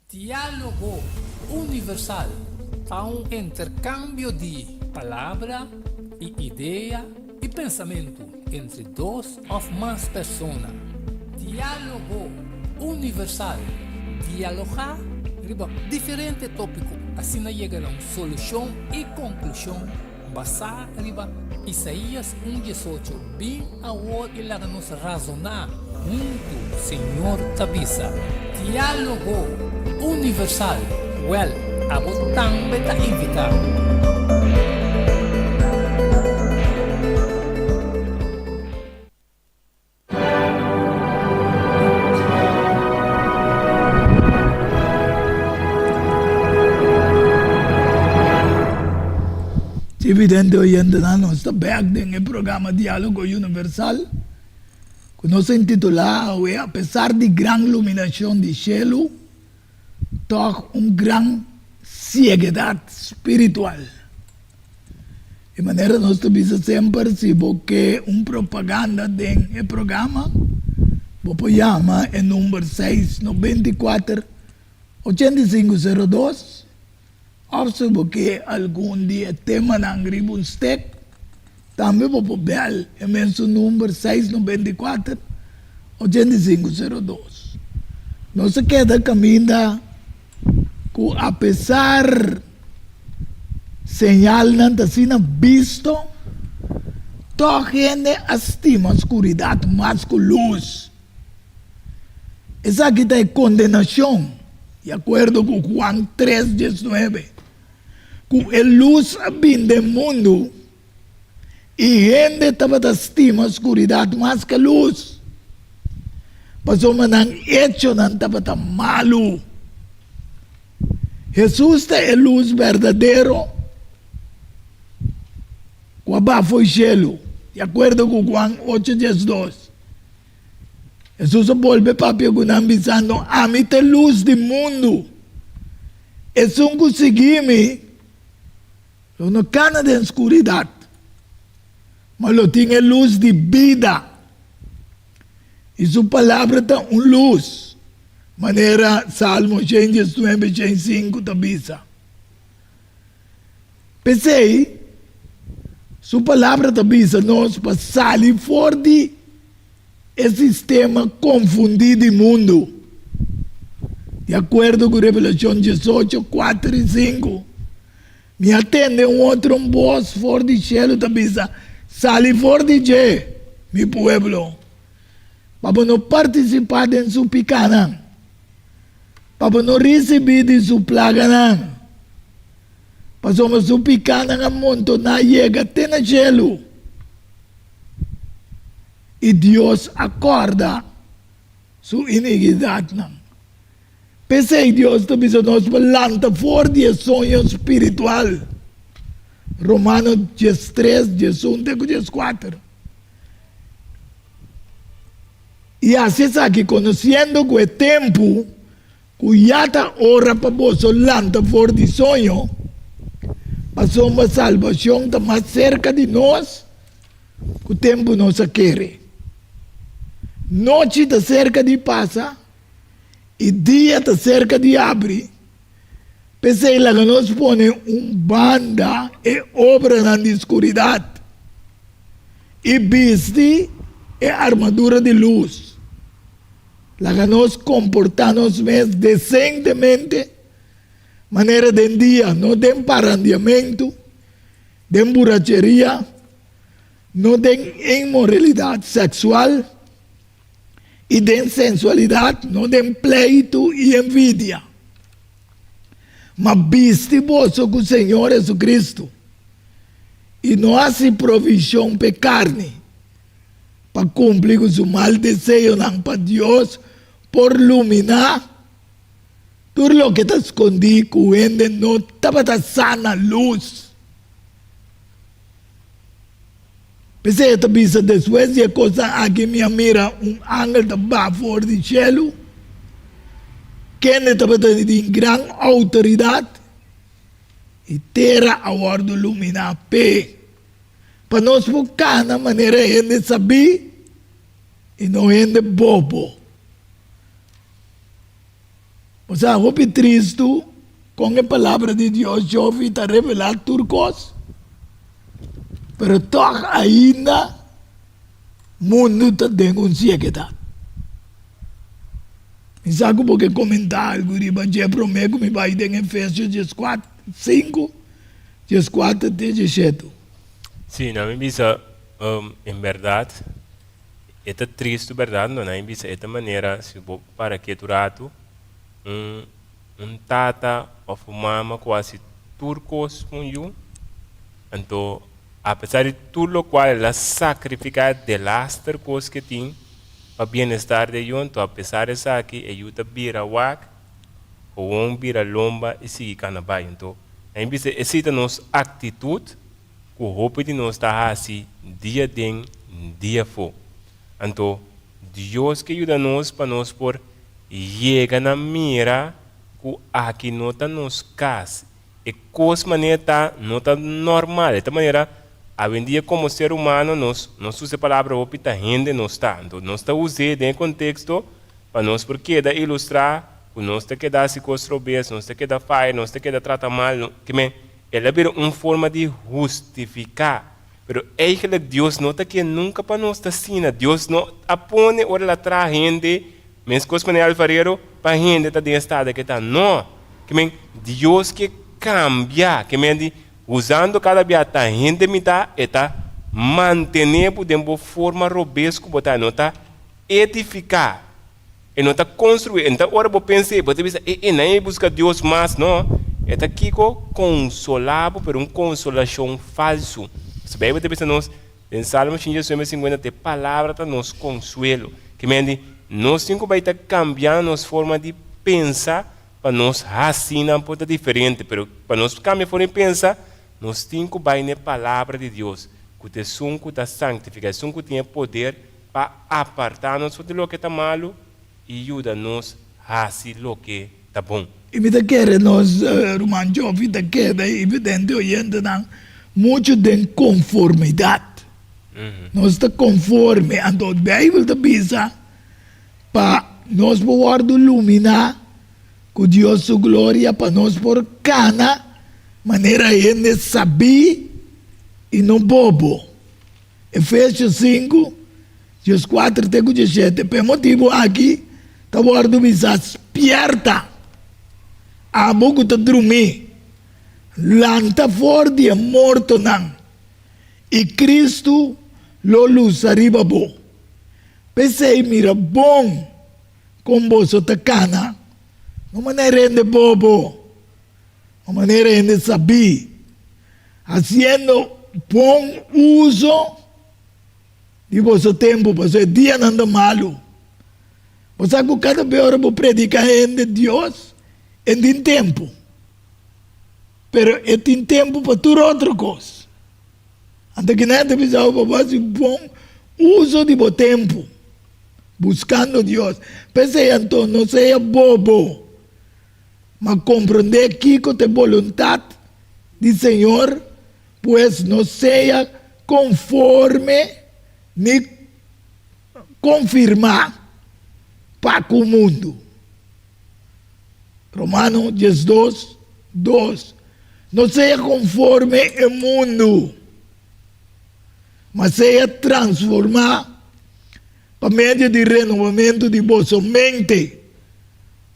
Diálogo universal há intercâmbio de palavra e ideia e pensamento entre duas ou mais pessoas. Diálogo universal. Dialogar sobre diferentes tópicos, assim chega a uma solução e conclusão basada em Isaías 1:18. Bem a hora e lá nos razonar junto, Senhor Tabisa. Diálogo universal. Well, abo também está invitado. Evidente oyente na nos está back en el programa Diálogo Universal, que nos intitulado a pesar de gran iluminación de cielo, toda gran ceguedad espiritual. De manera nos avisa siempre si vos que propaganda en el programa, vos llama el número 694 8502 Of porque algum dia tema na Angribun Stek, também vou pôr bel, é menso número 694 8502. Não se queda caminho que apesar señal não está sendo visto, toda gente estima a escuridade mais que luz. Essa aqui está condenação, de acordo com Juan 3:19, que a luz vem do mundo e gente estava estima a escuridade mais que a luz. Passou mas não hecho não estava malo. Jesus é a luz verdadeira. Quando foi gelo, de acordo com Juan 8:2. Jesus volve para perguntar, dizendo, a mim tem luz do mundo. E se não conseguir, eu não cana da escuridade, mas eu tenho luz de vida. E sua palavra tem uma luz. Maneira Salmo 119, 105, tabisa. Pensei, sua palavra tabisa nós para sair fora de esse sistema confundido do mundo. De acordo com Revelação 18, 4 e 5. Me atende outro voz fora de cielo tabisa. Sair fora de je, meu pueblo. Para não participar de sua picana. Para não receber de sua plaga não. Para somos sua picana na monto na chega até na gelo. E Deus acorda sua iniquidade não. Pensei Deus também nos planta fora de sonho espiritual. Romanos 13, 1, 4. E assim aqui, conhecendo que o tempo, que já está hora para você lançar fora de sonho, passou uma salvação está mais cerca de nós, que o tempo não se quer. Noite está cerca de passar, e dia está cerca de abrir. Pensei lá que nós põe banda e obra na escuridade. E viste é armadura de luz. Lá que nós comportamos decentemente, maneira de dia, não tem parandeamento, de borracheria, não tem imoralidade sexual, e de sensualidade, não tem pleito e envidia. Mas viste vós com o Senhor Jesus Cristo, e não há provisão para carne, para cumprir com o mal desejo não para Deus, por iluminar tudo o que está escondido, que não estava sana luz. Pensei que bisa depois de coisa aqui me mira ángel da fora do cielo, que estava de grande autoridade, e terra a ordem iluminar pé, para nós focar na maneira de saber e não de bobo. Mas a roupa triste, com a palavra de Deus, já ouvi está revelar turcos, mas toca ainda, o mundo está denunciando que está. E sabe porque comentar algo, eu prometo que me vai em Efésios 4, 5, 4 até 17. Sim, na minha vista, em verdade, é triste, verdade, não é? Esta maneira, se para que tu rato, tata ou mama quase turcos com you, então, apesar de tudo o qual ela sacrifica de lastre coisas que tem, para bem-estar de you, então, apesar disso aqui, eu te vira wak, ou vira lomba e sigue canabai, então, na minha vista, essa é a nossa atitude, que o roupa de nós está assim, dia den, dia fo. Então, Deus que ajuda nós para nós por chega na mira que aqui não está nos casa. E coisa maneira tá não está normal. De maneira, a dia como ser humano, nós usamos a palavra roupa está rende, nós está. Então, nós está usando em contexto para nós porque da ilustrar não te queda se construir, não te queda fazer, não te queda tratar mal, que me, ela vira uma forma de justificar. Pero eigenlijk Deus não está aqui nunca para nós assim, Deus não apone ora lá atrás gente, mesmo coisa para alfarero, para gente está dentro estado que está não, que me, Deus que cambia, que me usando cada vez a gente me está manter por uma forma robusta, botar não está edificar. E não está construir. Então, agora eu pensei, você pensa, nem busca Deus mais, não. Está aqui consolado, por uma consolação falso. Se bem você pensa, nós, em Salmo 50, tem palavra para nos consuelo. Que me nós temos que cambiar nossa forma de pensar, para nós racinar um pouco diferente. Mas para nós cambiar a forma de pensar, nós temos que ir na palavra de Deus. Que te sunco da santificação, que tem poder para apartar-nos do que está malo, e ajuda-nos a fazer o que está bom. E me quer nós, Romano Jovem, quer evidente oyente, muito de conformidade. Nós estamos conforme, então a Bíblia diz para nós poder iluminar com Deus sua glória, para nós por cana, maneira de saber e não bobo. Efésios 5, Deus 4, 17, por motivo aqui, está guardando misa despierta. A boca está dormir. Lanta forte é morto não. E Cristo lo luz arriba bo. Pensei, mira, bom, com você tá cana. Não maneira de bobo. Não maneira de saber. Haciendo bom uso de vosso tempo, porque dia não anda malo. Você sabe que cada vez eu predicar de Deus em tempo. Pero é tem tempo para tudo outra coisa. Até que não precisa fazer bom uso de vosso tempo. Buscando Deus. Pensei, então, não seja bobo. Mas compreender que com a vontade do Senhor, pues não seja conforme nem confirmar para o mundo. Romanos 12, 2. Não seja conforme ao mundo, mas seja transformar por meio de renovamento de vossa mente.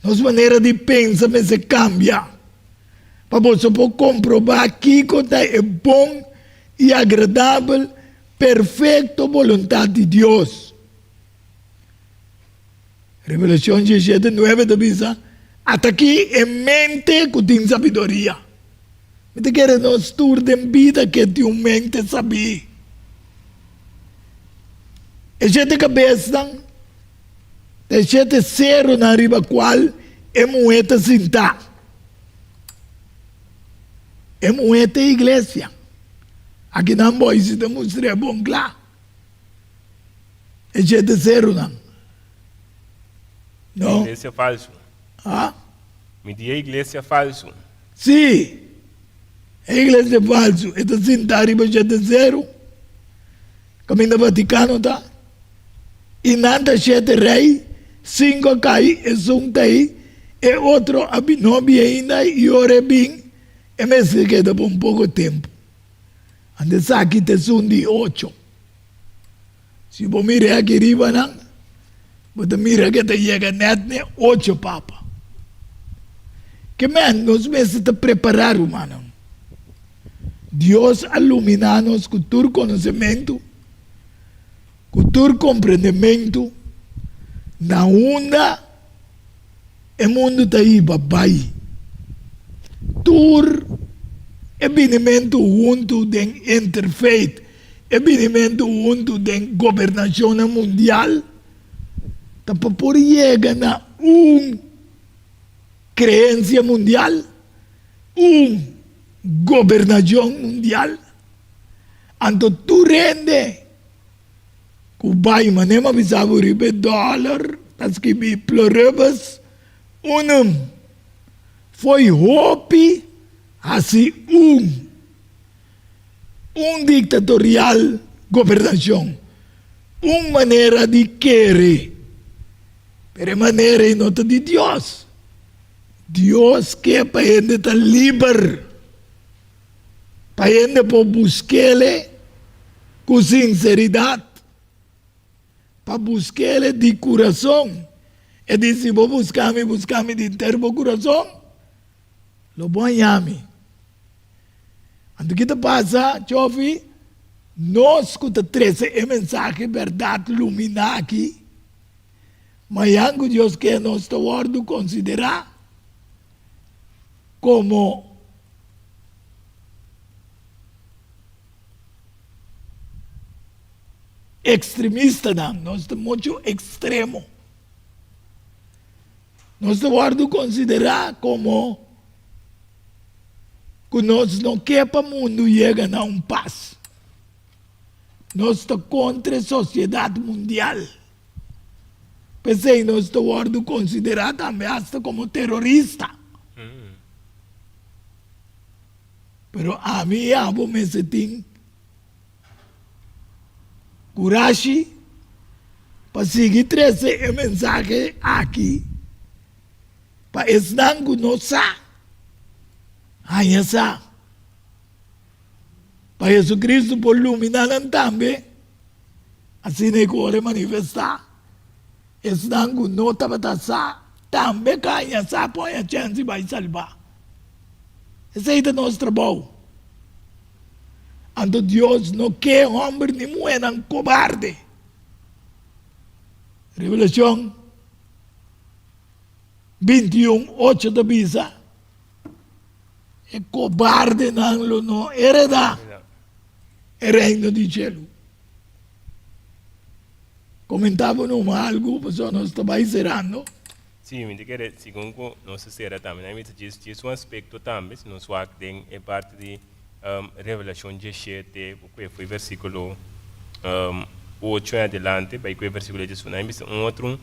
Nossa maneira de pensar se cambia. Para você poder comprovar que é bom e agradável, perfeita vontade de Deus. Revelação 17, 9 diz, até aqui em mente que tem sabedoria. Me quer nós tur de vida que tem mente saber. E gente cabeça, e gente ser na riba qual é moeda sentar. É moeda igreja. Aqui não pode se demonstrar bom claro. É gente ser não. Não. Igreja é falso. Ah? Me diga igreja falso. Sim. A igreja é falso. É sentar riba gente zero. Caminho do Vaticano tá. E nada gente rei. 5 cai, e um aí. E outro abinobi ainda. E ore bem. E me se queda por pouco tempo. Antes aqui te são de 8. Se você mirar aqui riba, não, você mira que te chega net 8 papa. Que nós precisamos te preparar, humano. Deus ilumina-nos com todo conhecimento, com todo compreendimento, na onda, o mundo está aí, papai. Tur é vinimento junto de interfaith, é vinimento junto de governação mundial, para poder chegar na crença mundial, governação mundial. Então tu rende, que vai manema avisava ribe dólar, tas que vi pluribus, foi hope assim ditatorial governação, maneira de querer, pero maneira e nota de Deus. Dios quer para gente estar livre. Para gente por buscar-lhe com sinceridade. Para buscar-lhe de coração. E diz, se vou buscar-me de inteiro coração, lo bom llame. Então, o que passa, chove, nós que trazemos a mensagem, verdade, iluminar aqui, mas que Deus quer nós considerar como extremista, nós estamos muito extremo. Nós devemos considerar como que nós não queremos para o mundo chegar a paz. Nós estamos contra a sociedade mundial. Pensei, nós devemos considerar também hasta como terrorista. Pero a mim, eu me senti coragem para seguir trazer a mensagem aqui. Para ensinar que nós sabemos. Para Jesus Cristo por iluminar também. Assim é que ele manifestar. Ensinar que nós estamos também que a põe a chance vai salvar. Esse é o nosso trabalho. Então Deus não quer homem nem mulher cobarde. Revelação 21:8 da Bisa. É cobarde não hereda o reino de cielo. Comentava algo, pessoal, nós estamos encerrando. Sim, me diga, segundo nós será também, né? Diz um aspecto também, se nós tem é parte de Revelação 17, que foi versículo 8 em adelante, vai que o versículo 18, né? Outro,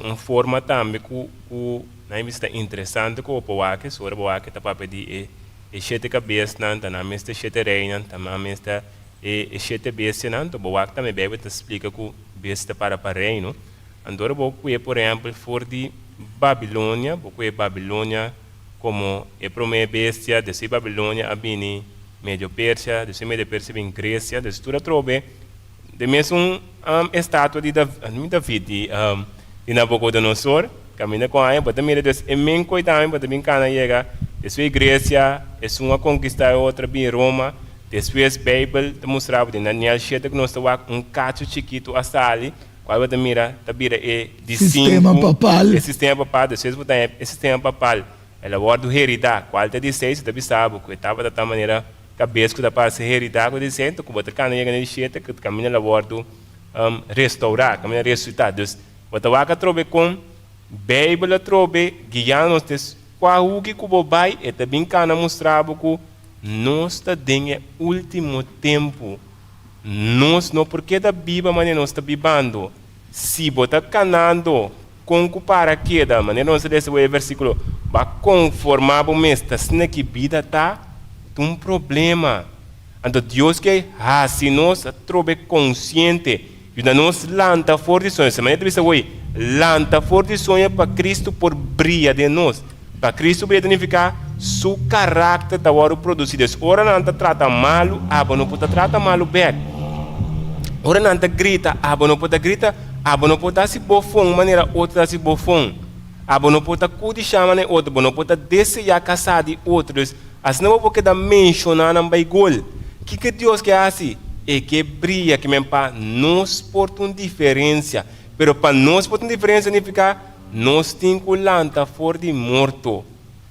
uma forma também que está interessante com o Boaque, sobre o Boaque está para pedir e 7 cabeças, também está 7 reinas, também está e 7 bestas, o Boaque também bebe te explica que besta para reino. Andora boku por exemplo, for de Babilônia, boku Babilônia como a primeira bestia, desde Babilônia a bini Médio Pérsia, desde Médio Pérsia vem Grécia, desde tudo trobe, de mesmo estátua de David, de Nabucodonosor, caminha com a mas também desde emen coitado, mas também cana chega, desde Grécia, é uma conquista outra bem Roma, depois Bíblia te mostrava de Daniel 7 que nós estamos cacho chiquito hasta ali. Qual é mira de sistema papal. O sistema papal, depois botar o sistema papal. Ela guarda heredar, qual é de 6, você sabe, que estava da tal maneira cabeça que da parte heredar com dizendo que bota cana chega na cheta que caminha ela guarda restaurar, caminha ressuscitar. Então, bota vaca trobe com Bíblia trobe guiando nos qual que o bai e também cana mostrava que nós está em último tempo. Nós não porque da Bíblia maneira nós está bibando. Se botar canando com o para que da maneira nós desse o versículo vai conformar o mês tá sendo que vida tá um problema. Então Deus que se nós trobe consciente e da nós lanta forte sonho, se maneira disse oi lanta forte sonho para Cristo por brilha de nós. Para Cristo significa seu caráter da hora produzido. Ora não trata malo, não pode tratar malo bem. Ora não grita, não pode gritar, não pode se bofão, maneira outra se bofão. Não pode cuidar maneira outra, não pode desejar casar de outros. Assim não pode dar mencionar na Bíblia. Que Deus quer assim? É que brilha, que mesmo para nós porta uma diferença. Pero para nós porta uma diferença significa nós temos que lançar fora de morto.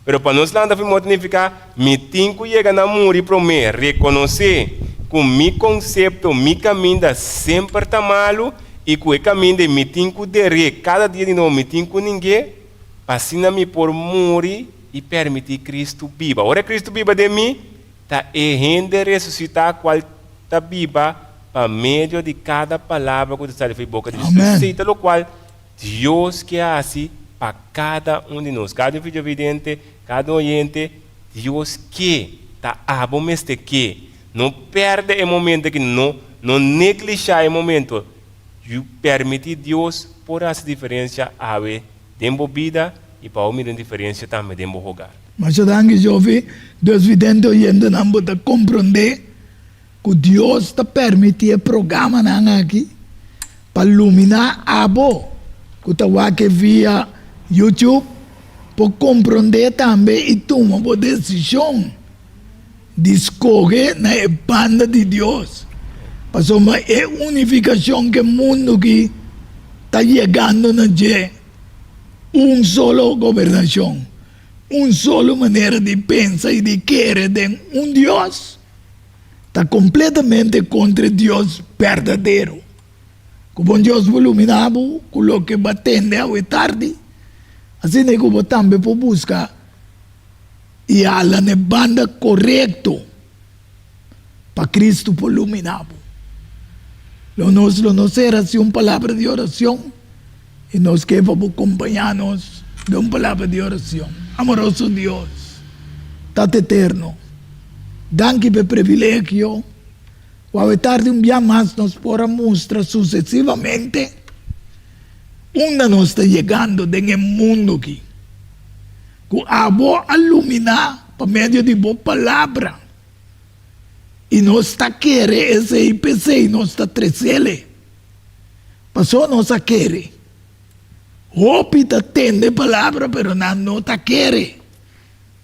Pero para nós lançar fora de morto significa me tenho que chegar na morte para me reconhecer que o meu conceito, o meu caminho sempre está malo e que o caminho de me tenho que derrer cada dia de novo, me tenho que ninguém para me por morrer e permitir Cristo viva. Ora Cristo viva de mim, está errando ressuscitar qual está viva para meio de cada palavra que sai da boca de Jesus. Cita o qual Deus quer assim para cada um de nós, cada filho evidente, cada oyente, Deus quer, tá bom este que não perde o momento que não negligencia o momento, e permitir Deus por essa diferença haver tempo vida e para o mirar diferença também de jogar. Mas eu danke jovem, Deus vidente oyendo não pode compreender que Deus está permitindo programa na aqui para iluminar a bo que está que via YouTube para compreender também e tomar uma decisão de escolher na banda de Deus. Passou uma unificação que o mundo que está chegando na solo governação, solo maneira de pensar e de querer de Deus, está completamente contra Deus verdadeiro. Como Deus iluminado, com o que batende a tarde, assim é que também por buscar e a la banda correto para Cristo por iluminado. Nós era assim uma palavra de oração e nós que vamos acompanhar-nos de uma palavra de oração. Amoroso Deus, Tata eterno, danke pelo privilégio, a tarde dia mais nos podemos mostrar sucessivamente onde nós está chegando no mundo aqui. Que a boa iluminar por meio de boa palavra. E nós está querendo esse IPC, nós está trazendo. Passou nós a querer. Hope está tendo a palavra, mas não está querendo.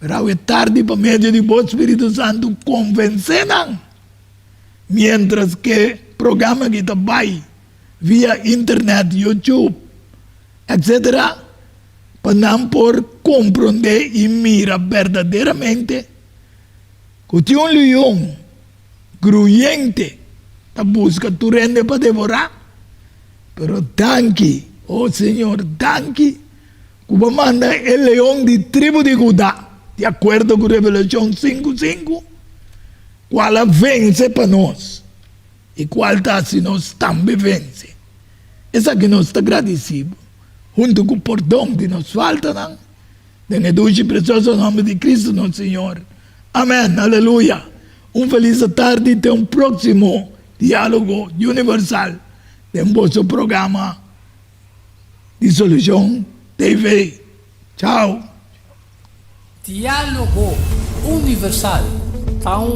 Mas é tarde por meio de boa Espírito Santo convenceram. Mientras que programa que está vai via internet, YouTube, etc., para não por compreender e mirar verdadeiramente que tem leão gruyente que busca tu rende para devorar. Pero danke, oh Senhor, danke, que manda o leão de tribo de Judá, de acordo com Revelação 5:5, qual vence para nós e qual está se nós também vence. Essa que nós está agradecido, junto com o perdão que nos falta, não? Em doce e precioso nome de Cristo, nosso Senhor. Amém, aleluia. Feliz tarde e até próximo diálogo universal de vosso programa de Solução TV. Tchau. Diálogo universal.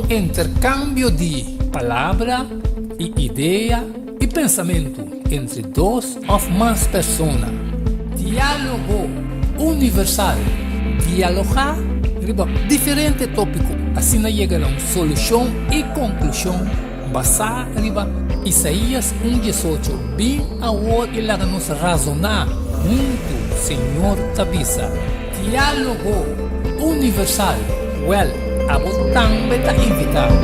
Intercambio de palavra e ideia e pensamento entre duas ou mais pessoas. Diálogo universal. Dialogar sobre diferentes tópicos, assim chega a uma solução e conclusão basada em Isaías 1:18. Bem agora ele nos razonar junto, Senhor Tabisa. Diálogo universal. A você também está invitado.